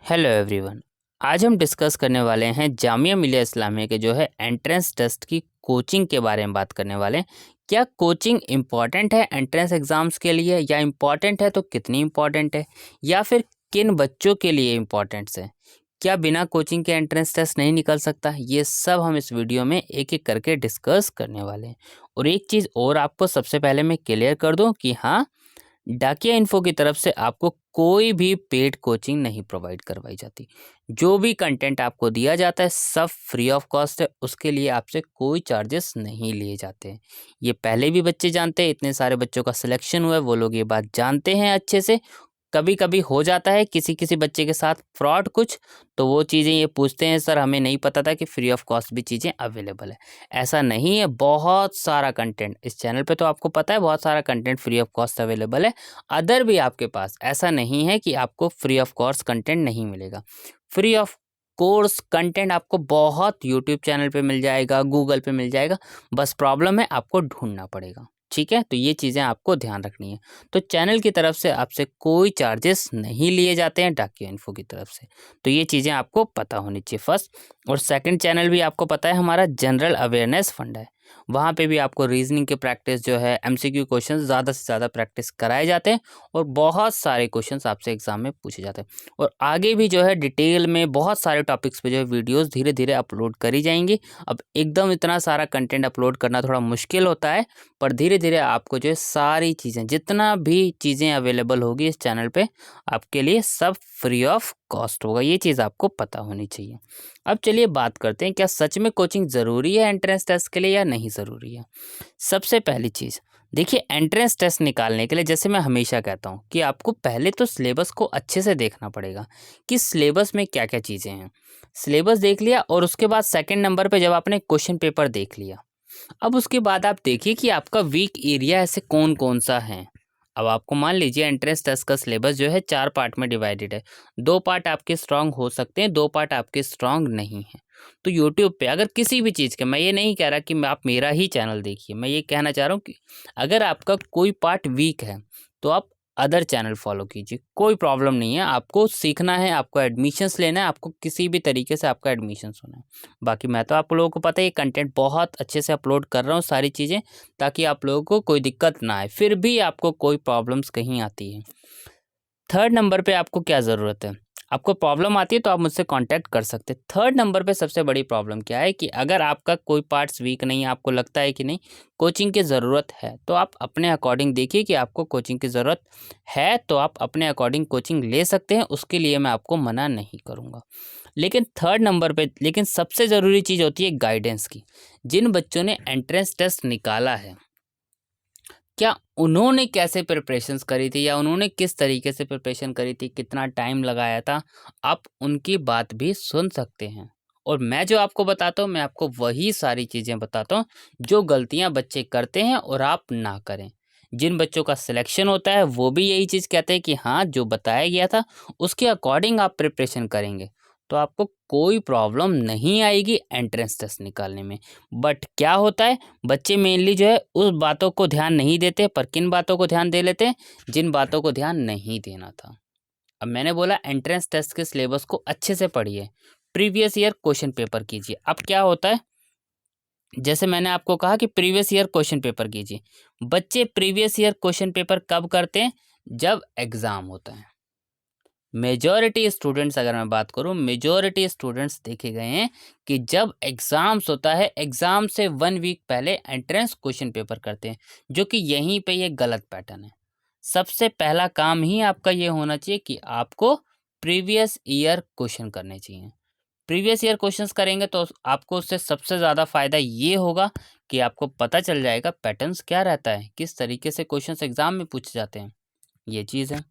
Hello everyone. आज हम discuss करने वाले हैं जामिया मिलिया इस्लामिया के जो है एंट्रेंस टेस्ट की कोचिंग के बारे में बात करने वाले हैं। क्या कोचिंग इम्पॉर्टेंट है एंट्रेंस एग्ज़ाम्स के लिए, या इम्पॉर्टेंट है तो कितनी इम्पॉर्टेंट है, या फिर किन बच्चों के लिए इम्पॉर्टेंट है? क्या बिना कोचिंग के एंट्रेंस टेस्ट नहीं निकल सकता? ये सब हम इस वीडियो में एक एक करके डिस्कस करने वाले हैं। और एक चीज़ और आपको सबसे पहले मैं क्लियर कर दूँ कि हाँ, डाकिया इन्फो की तरफ से आपको कोई भी पेड कोचिंग नहीं प्रोवाइड करवाई जाती। जो भी कंटेंट आपको दिया जाता है सब फ्री ऑफ कॉस्ट है, उसके लिए आपसे कोई चार्जेस नहीं लिए जाते हैं। ये पहले भी बच्चे जानते हैं, इतने सारे बच्चों का सिलेक्शन हुआ है, वो लोग ये बात जानते हैं अच्छे से। कभी कभी हो जाता है किसी किसी बच्चे के साथ फ्रॉड कुछ, तो वो चीज़ें ये पूछते हैं, सर हमें नहीं पता था कि फ्री ऑफ कॉस्ट भी चीज़ें अवेलेबल है। ऐसा नहीं है, बहुत सारा कंटेंट इस चैनल पे तो आपको पता है, बहुत सारा content free of cost available है। अदर भी आपके पास, ऐसा नहीं है कि आपको फ्री ऑफ कॉस्ट कंटेंट नहीं मिलेगा। फ्री ऑफ कोर्स कंटेंट आपको बहुत यूट्यूब चैनल पे मिल जाएगा, गूगल पे मिल जाएगा। बस प्रॉब्लम है आपको ढूंढना पड़ेगा। ठीक है, तो ये चीज़ें आपको ध्यान रखनी है। तो चैनल की तरफ से आपसे कोई चार्जेस नहीं लिए जाते हैं डाकिया इन्फो की तरफ से। तो ये चीज़ें आपको पता होनी चाहिए फर्स्ट। और सेकंड, चैनल भी आपको पता है हमारा जनरल अवेयरनेस फंड है। वहाँ पे भी आपको रीजनिंग के प्रैक्टिस जो है, एमसीक्यू क्वेश्चंस ज़्यादा से ज़्यादा प्रैक्टिस कराए जाते हैं, और बहुत सारे क्वेश्चंस आपसे एग्जाम में पूछे जाते हैं। और आगे भी जो है डिटेल में बहुत सारे टॉपिक्स पे जो है वीडियोस धीरे धीरे अपलोड करी जाएंगी। अब एकदम इतना सारा कंटेंट अपलोड करना थोड़ा मुश्किल होता है, पर धीरे धीरे आपको जो है सारी चीज़ें, जितना भी चीज़ें अवेलेबल होगी इस चैनल पे, आपके लिए सब फ्री ऑफ कॉस्ट होगा। ये चीज़ आपको पता होनी चाहिए। अब चलिए बात करते हैं, क्या सच में कोचिंग ज़रूरी है एंट्रेंस टेस्ट के लिए या नहीं ज़रूरी है? सबसे पहली चीज़ देखिए, एंट्रेंस टेस्ट निकालने के लिए जैसे मैं हमेशा कहता हूँ कि आपको पहले तो सिलेबस को अच्छे से देखना पड़ेगा कि सिलेबस में क्या क्या चीज़ें हैं। सिलेबस देख लिया, और उसके बाद सेकंड नंबर पे जब आपने क्वेश्चन पेपर देख लिया, अब उसके बाद आप देखिए कि आपका वीक एरिया ऐसे कौन कौन सा है। अब आपको मान लीजिए एंट्रेंस टेस्ट का सिलेबस जो है 4 पार्ट में डिवाइडेड है। 2 पार्ट आपके स्ट्रांग हो सकते हैं, 2 पार्ट आपके स्ट्रांग नहीं हैं। तो यूट्यूब पे अगर किसी भी चीज़ के, मैं ये नहीं कह रहा कि आप मेरा ही चैनल देखिए, मैं ये कहना चाह रहा हूँ कि अगर आपका कोई पार्ट वीक है तो आप अदर चैनल फॉलो कीजिए, कोई प्रॉब्लम नहीं है। आपको सीखना है, आपको एडमिशन्स लेना है, आपको किसी भी तरीके से आपका एडमिशन्स होना है। बाकी मैं तो आप लोगों को पता है ये कंटेंट बहुत अच्छे से अपलोड कर रहा हूँ सारी चीज़ें, ताकि आप लोगों को कोई दिक्कत ना आए, फिर भी आपको कोई प्रॉब्लम्स कहीं आती है। थर्ड नंबर पे आपको क्या ज़रूरत है? आपको प्रॉब्लम आती है तो आप मुझसे कांटेक्ट कर सकते हैं। थर्ड नंबर पे सबसे बड़ी प्रॉब्लम क्या है कि अगर आपका कोई पार्ट्स वीक नहीं है, आपको लगता है कि नहीं कोचिंग की ज़रूरत है, तो आप अपने अकॉर्डिंग देखिए कि आपको कोचिंग की ज़रूरत है, तो आप अपने अकॉर्डिंग कोचिंग ले सकते हैं, उसके लिए मैं आपको मना नहीं करूँगा। लेकिन थर्ड नंबर पे, लेकिन सबसे ज़रूरी चीज़ होती है गाइडेंस की। जिन बच्चों ने एंट्रेंस टेस्ट निकाला है, क्या उन्होंने कैसे प्रिपरेशंस करी थी, या उन्होंने किस तरीके से प्रिपरेशन करी थी, कितना टाइम लगाया था, आप उनकी बात भी सुन सकते हैं। और मैं जो आपको बताता हूँ, मैं आपको वही सारी चीज़ें बताता हूँ जो गलतियाँ बच्चे करते हैं और आप ना करें। जिन बच्चों का सिलेक्शन होता है वो भी यही चीज़ कहते हैं कि हाँ, जो बताया गया था उसके अकॉर्डिंग आप प्रिपरेशन करेंगे तो आपको कोई प्रॉब्लम नहीं आएगी एंट्रेंस टेस्ट निकालने में। बट क्या होता है, बच्चे मेनली जो है उस बातों को ध्यान नहीं देते, पर किन बातों को ध्यान दे लेते हैं, जिन बातों को ध्यान नहीं देना था। अब मैंने बोला एंट्रेंस टेस्ट के सिलेबस को अच्छे से पढ़िए, प्रीवियस ईयर क्वेश्चन पेपर कीजिए। अब क्या होता है, जैसे मैंने आपको कहा कि प्रीवियस ईयर क्वेश्चन पेपर कीजिए। बच्चे प्रीवियस ईयर क्वेश्चन पेपर कब करते हैं? जब एग्जाम होता है। मेजॉरिटी स्टूडेंट्स, अगर मैं बात करूं, मेजॉरिटी स्टूडेंट्स देखे गए हैं कि जब एग्ज़ाम्स होता है, एग्ज़ाम से 1 वीक पहले एंट्रेंस क्वेश्चन पेपर करते हैं, जो कि यहीं पे ये गलत पैटर्न है। सबसे पहला काम ही आपका ये होना चाहिए कि आपको प्रीवियस ईयर क्वेश्चन करने चाहिए। प्रीवियस ईयर क्वेश्चंस करेंगे तो आपको उससे सबसे ज़्यादा फ़ायदा ये होगा कि आपको पता चल जाएगा पैटर्न्स क्या रहता है, किस तरीके से क्वेश्चंस एग्ज़ाम में पूछे जाते हैं। ये चीज़ है।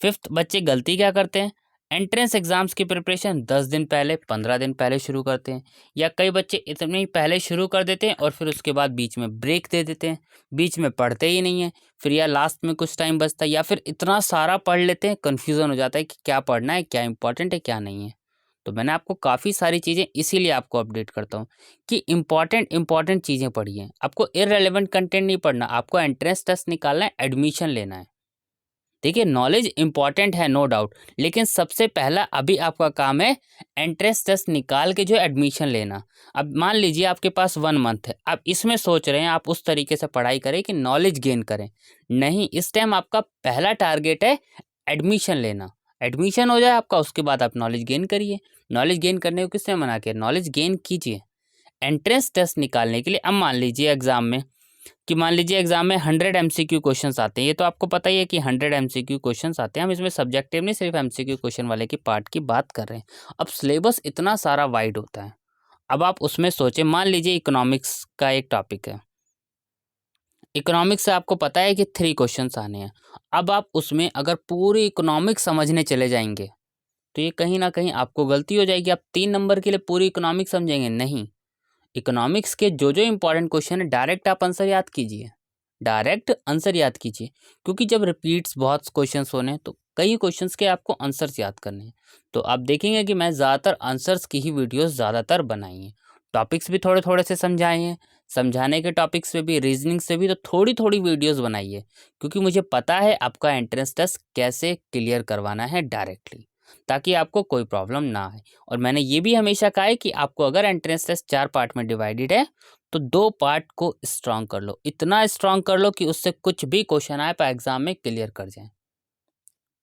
फिफ्थ, बच्चे गलती क्या करते हैं, एंट्रेंस एग्जाम्स की प्रिपरेशन 10 दिन पहले, 15 दिन पहले शुरू करते हैं, या कई बच्चे इतने ही पहले शुरू कर देते हैं और फिर उसके बाद बीच में ब्रेक दे देते हैं, बीच में पढ़ते ही नहीं है, फिर या लास्ट में कुछ टाइम बचता है, या फिर इतना सारा पढ़ लेते हैं, कन्फ्यूज़न हो जाता है कि क्या पढ़ना है, क्या इंपॉर्टेंट है, क्या नहीं है। तो मैंने आपको काफ़ी सारी चीज़ें इसीलिए आपको अपडेट करता हूँ कि इंपॉर्टेंट चीज़ें पढ़िए। आपको इररेलेवेंट कंटेंट नहीं पढ़ना, आपको एंट्रेंस टेस्ट निकालना है, एडमिशन लेना है। देखिए नॉलेज इंपॉर्टेंट है नो डाउट, लेकिन सबसे पहला अभी आपका काम है एंट्रेंस टेस्ट निकाल के जो एडमिशन लेना। अब मान लीजिए आपके पास 1 मंथ है, आप इसमें सोच रहे हैं आप उस तरीके से पढ़ाई करें कि नॉलेज गेन करें। नहीं, इस टाइम आपका पहला टारगेट है एडमिशन लेना। एडमिशन हो जाए आपका, उसके बाद आप नॉलेज गेन करिए। नॉलेज गेन करने को किसने मना किया? नॉलेज गेन कीजिए। एंट्रेंस टेस्ट निकालने के लिए अब मान लीजिए एग्जाम में 100 एमसीक्यू क्वेश्चंस आते हैं। ये तो आपको पता ही है कि 100 एमसीक्यू क्वेश्चंस आते हैं। हम इसमें सब्जेक्टिव नहीं, सिर्फ एमसीक्यू क्वेश्चन वाले की पार्ट की बात कर रहे हैं। अब सिलेबस इतना सारा वाइड होता है। अब आप उसमें सोचें, मान लीजिए इकोनॉमिक्स का एक टॉपिक है। इकोनॉमिक्स से आपको पता है कि 3 क्वेश्चंस आने हैं। अब आप उसमें अगर पूरी इकोनॉमिक्स समझने चले जाएंगे तो ये कहीं ना कहीं आपको गलती हो जाएगी। आप 3 नंबर के लिए पूरी इकोनॉमिक्स समझेंगे नहीं। इकोनॉमिक्स के जो जो इंपॉर्टेंट क्वेश्चन है डायरेक्ट आप आंसर याद कीजिए। डायरेक्ट आंसर याद कीजिए, क्योंकि जब रिपीट्स बहुत क्वेश्चंस होने हैं तो कई क्वेश्चंस के आपको आंसर्स याद करने हैं। तो आप देखेंगे कि मैं ज़्यादातर आंसर्स की ही वीडियोस ज़्यादातर बनाई हैं। टॉपिक्स भी थोड़े थोड़े से समझाए हैं। समझाने के टॉपिक्स पे भी, रीजनिंग से भी तो थोड़ी थोड़ी वीडियोस बनाई है, क्योंकि मुझे पता है आपका एंट्रेंस टेस्ट कैसे क्लियर करवाना है डायरेक्टली, ताकि आपको कोई प्रॉब्लम ना आए। और मैंने ये भी हमेशा कहा है कि आपको अगर एंट्रेंस टेस्ट 4 पार्ट में डिवाइडेड है तो 2 पार्ट को स्ट्रांग कर लो। इतना स्ट्रांग कर लो कि उससे कुछ भी क्वेश्चन आए तो एग्जाम में क्लियर कर जाए।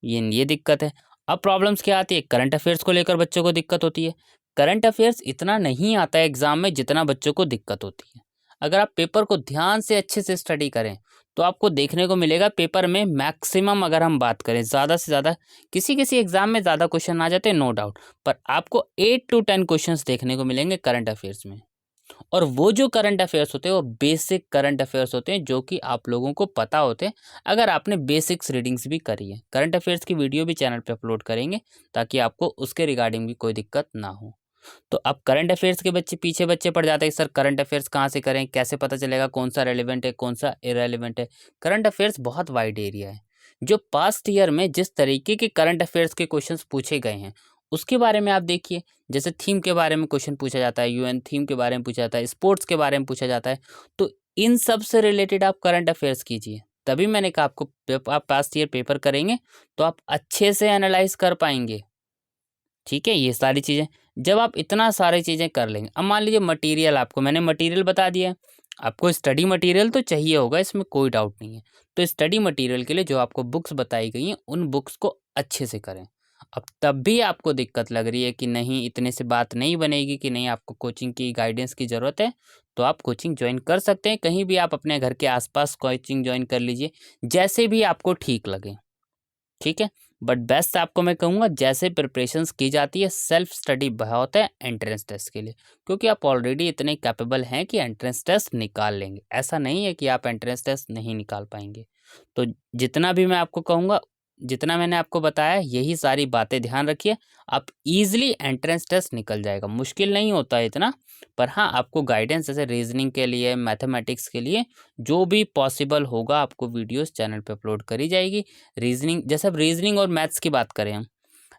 ये दिक्कत है। अब प्रॉब्लम्स क्या आती है? करंट अफेयर्स को लेकर बच्चों को दिक्कत होती है। करंट अफेयर्स इतना नहीं आता है एग्जाम में जितना बच्चों को दिक्कत होती है। अगर आप पेपर को ध्यान से अच्छे से स्टडी करें तो आपको देखने को मिलेगा पेपर में मैक्सिमम, अगर हम बात करें ज़्यादा से ज़्यादा, किसी किसी एग्जाम में ज़्यादा क्वेश्चन आ जाते हैं नो डाउट, पर आपको 8 to 10 क्वेश्चंस देखने को मिलेंगे करंट अफेयर्स में। और वो जो करंट अफेयर्स होते हैं वो बेसिक करंट अफेयर्स होते हैं, जो कि आप लोगों को पता होते हैं अगर आपने बेसिक्स रीडिंग्स भी करी है। करंट अफेयर्स की वीडियो भी चैनल पे अपलोड करेंगे ताकि आपको उसके रिगार्डिंग भी कोई दिक्कत ना हो। तो अब करंट अफेयर्स के बच्चे पड़ जाते हैं, सर करंट अफेयर्स कहाँ से करें, कैसे पता चलेगा कौन सा रेलिवेंट है कौन सा इरेलीवेंट है। करंट अफेयर्स बहुत वाइड एरिया है। जो पास्ट ईयर में जिस तरीके के करंट अफेयर्स के क्वेश्चंस पूछे गए हैं उसके बारे में आप देखिए। जैसे थीम के बारे में क्वेश्चन पूछा जाता है, यूएन थीम के बारे में पूछा जाता है, स्पोर्ट्स के बारे में पूछा जाता है। तो इन सब से रिलेटेड आप करंट अफेयर्स कीजिए। तभी मैंने कहा आपको आप पास्ट ईयर पेपर करेंगे तो आप अच्छे से एनालाइज कर पाएंगे। ठीक है, ये सारी चीज़ें जब आप इतना सारी चीज़ें कर लेंगे। अब मान लीजिए मटेरियल, आपको मैंने मटेरियल बता दिया है। आपको स्टडी मटेरियल तो चाहिए होगा, इसमें कोई डाउट नहीं है। तो स्टडी मटेरियल के लिए जो आपको बुक्स बताई गई हैं उन बुक्स को अच्छे से करें। अब तब भी आपको दिक्कत लग रही है कि नहीं इतने से बात नहीं बनेगी, कि नहीं आपको कोचिंग की गाइडेंस की ज़रूरत है, तो आप कोचिंग ज्वाइन कर सकते हैं। कहीं भी आप अपने घर के आसपास कोचिंग ज्वाइन कर लीजिए, जैसे भी आपको ठीक लगे। ठीक है, बट बेस्ट आपको मैं कहूँगा जैसे प्रिपरेशंस की जाती है, सेल्फ स्टडी बहुत है एंट्रेंस टेस्ट के लिए, क्योंकि आप ऑलरेडी इतने कैपेबल हैं कि एंट्रेंस टेस्ट निकाल लेंगे। ऐसा नहीं है कि आप एंट्रेंस टेस्ट नहीं निकाल पाएंगे। तो जितना भी मैं आपको कहूँगा, जितना मैंने आपको बताया, यही सारी बातें ध्यान रखिए। आप इजीली एंट्रेंस टेस्ट निकल जाएगा। मुश्किल नहीं होता है इतना, पर हाँ आपको गाइडेंस जैसे रीजनिंग के लिए, मैथमेटिक्स के लिए जो भी पॉसिबल होगा आपको वीडियोस चैनल पे अपलोड करी जाएगी। रीजनिंग, जैसे अब रीजनिंग और मैथ्स की बात करें हम,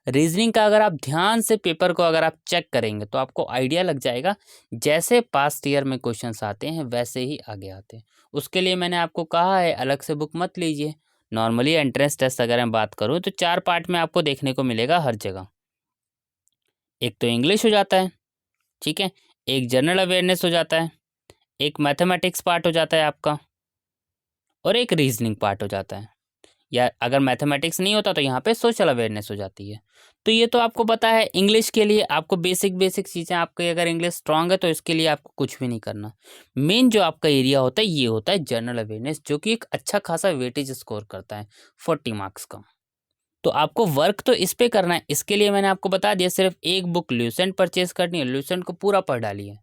रीजनिंग का अगर आप ध्यान से पेपर को अगर आप चेक करेंगे तो आपको आइडिया लग जाएगा, जैसे पास्ट ईयर में क्वेश्चंस आते हैं वैसे ही आगे आते हैं। उसके लिए मैंने आपको कहा है अलग से बुक मत लीजिए। नॉर्मली एंट्रेंस टेस्ट अगर मैं बात करूँ तो 4 पार्ट में आपको देखने को मिलेगा हर जगह। एक तो इंग्लिश हो जाता है, ठीक है, एक जनरल अवेयरनेस हो जाता है, एक मैथमेटिक्स पार्ट हो जाता है आपका, और एक रीजनिंग पार्ट हो जाता है। या अगर मैथमेटिक्स नहीं होता तो यहाँ पे सोशल अवेयरनेस हो जाती है। तो ये तो आपको पता है। इंग्लिश के लिए आपको बेसिक बेसिक चीज़ें, आपकी अगर इंग्लिश स्ट्रांग है तो इसके लिए आपको कुछ भी नहीं करना। मेन जो आपका एरिया होता है ये होता है जनरल अवेयरनेस, जो कि एक अच्छा खासा वेटेज स्कोर करता है 40 मार्क्स का। तो आपको वर्क तो इस पे करना है। इसके लिए मैंने आपको बता दिया, सिर्फ एक बुक ल्यूसेंट परचेज करनी है, ल्यूसेंट को पूरा पढ़ डालिए।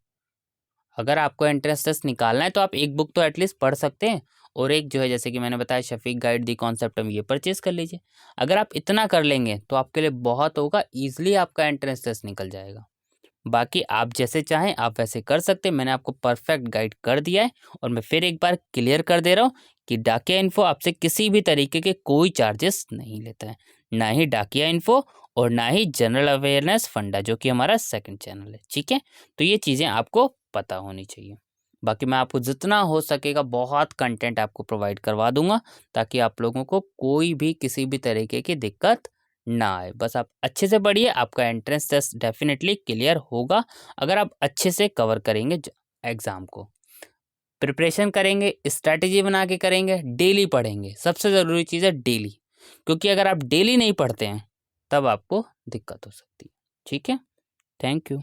अगर आपको एंट्रेंस टेस्ट निकालना है तो आप एक बुक तो एटलीस्ट पढ़ सकते हैं, और एक जो है जैसे कि मैंने बताया शफीक गाइड दी कॉन्सेप्ट में, ये परचेज कर लीजिए। अगर आप इतना कर लेंगे तो आपके लिए बहुत होगा, ईजिली आपका एंट्रेंस टेस्ट निकल जाएगा। बाकी आप जैसे चाहें आप वैसे कर सकते हैं। मैंने आपको परफेक्ट गाइड कर दिया है, और मैं फिर एक बार क्लियर कर दे रहा हूँ कि डाकिया इन्फो आपसे किसी भी तरीके के कोई चार्जेस नहीं लेता है, ना ही डाकिया इन्फो और ना ही जनरल अवेयरनेस फंडा, जो कि हमारा सेकंड चैनल है। ठीक है, तो ये चीज़ें आपको पता होनी चाहिए। बाकी मैं आपको जितना हो सकेगा बहुत कंटेंट आपको प्रोवाइड करवा दूंगा, ताकि आप लोगों को कोई भी किसी भी तरीके की दिक्कत ना आए। बस आप अच्छे से पढ़िए, आपका एंट्रेंस टेस्ट डेफिनेटली क्लियर होगा अगर आप अच्छे से कवर करेंगे एग्ज़ाम को। प्रिपरेशन करेंगे, स्ट्रैटेजी बना के करेंगे, डेली पढ़ेंगे। सबसे ज़रूरी चीज़ है डेली, क्योंकि अगर आप डेली नहीं पढ़ते हैं तब आपको दिक्कत हो सकती है। ठीक है, थैंक यू।